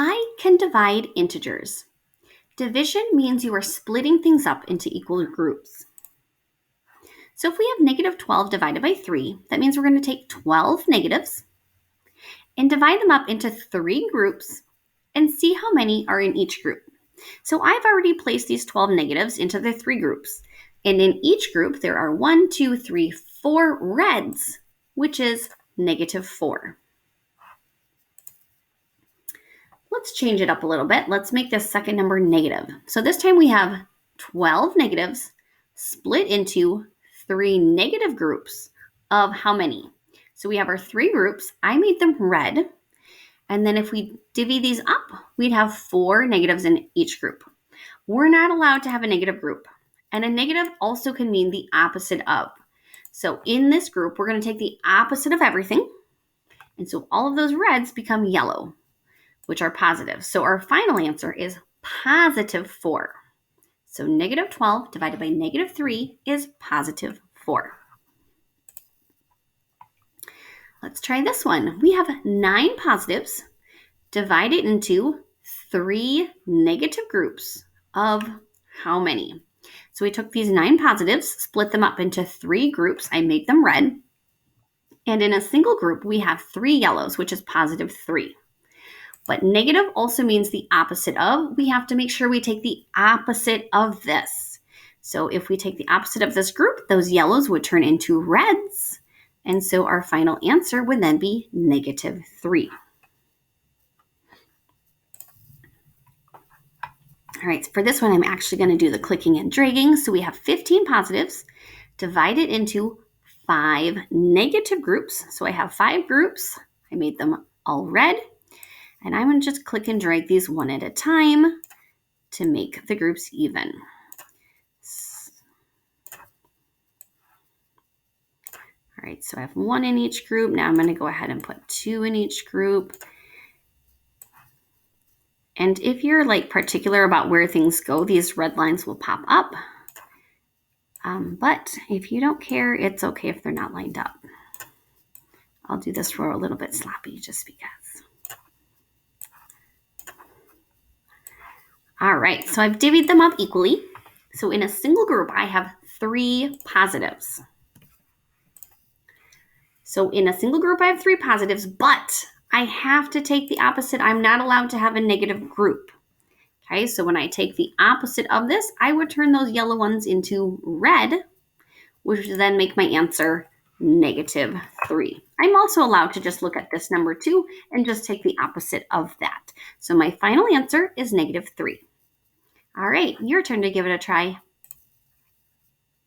I can divide integers. Division means you are splitting things up into equal groups. So if we have negative 12 divided by 3, that means we're going to take 12 negatives and divide them up into 3 groups and see how many are in each group. So I've already placed these 12 negatives into the 3 groups. And in each group, there are 1, 2, 3, 4 reds, which is negative 4. Let's change it up a little bit. Let's make this second number negative. So this time we have 12 negatives split into 3 negative groups of how many? So we have our 3 groups. I made them red. And then if we divvy these up, we'd have 4 negatives in each group. We're not allowed to have a negative group. And a negative also can mean the opposite of. So in this group, we're going to take the opposite of everything. And so all of those reds become yellow, which are positive. So our final answer is positive 4. So negative 12 divided by negative 3 is positive 4. Let's try this one. We have 9 positives divided into 3 negative groups of how many? So we took these 9 positives, split them up into 3 groups. I made them red. And in a single group, we have 3 yellows, which is positive 3. But negative also means the opposite of. We have to make sure we take the opposite of this. So if we take the opposite of this group, those yellows would turn into reds. And so our final answer would then be negative 3. All right, so for this one, I'm actually going to do the clicking and dragging. So we have 15 positives divided into 5 negative groups. So I have 5 groups. I made them all red. And I'm going to just click and drag these one at a time to make the groups even. All right, so I have 1 in each group. Now I'm going to go ahead and put 2 in each group. And if you're like particular about where things go, these red lines will pop up. But if you don't care, it's okay if they're not lined up. I'll do this row a little bit sloppy just because. All right, so I've divvied them up equally. So in a single group, I have 3 positives. So in a single group, I have 3 positives, but I have to take the opposite. I'm not allowed to have a negative group. Okay, so when I take the opposite of this, I would turn those yellow ones into red, which would then make my answer negative 3. I'm also allowed to just look at this number 2 and just take the opposite of that. So my final answer is negative 3. All right, your turn to give it a try.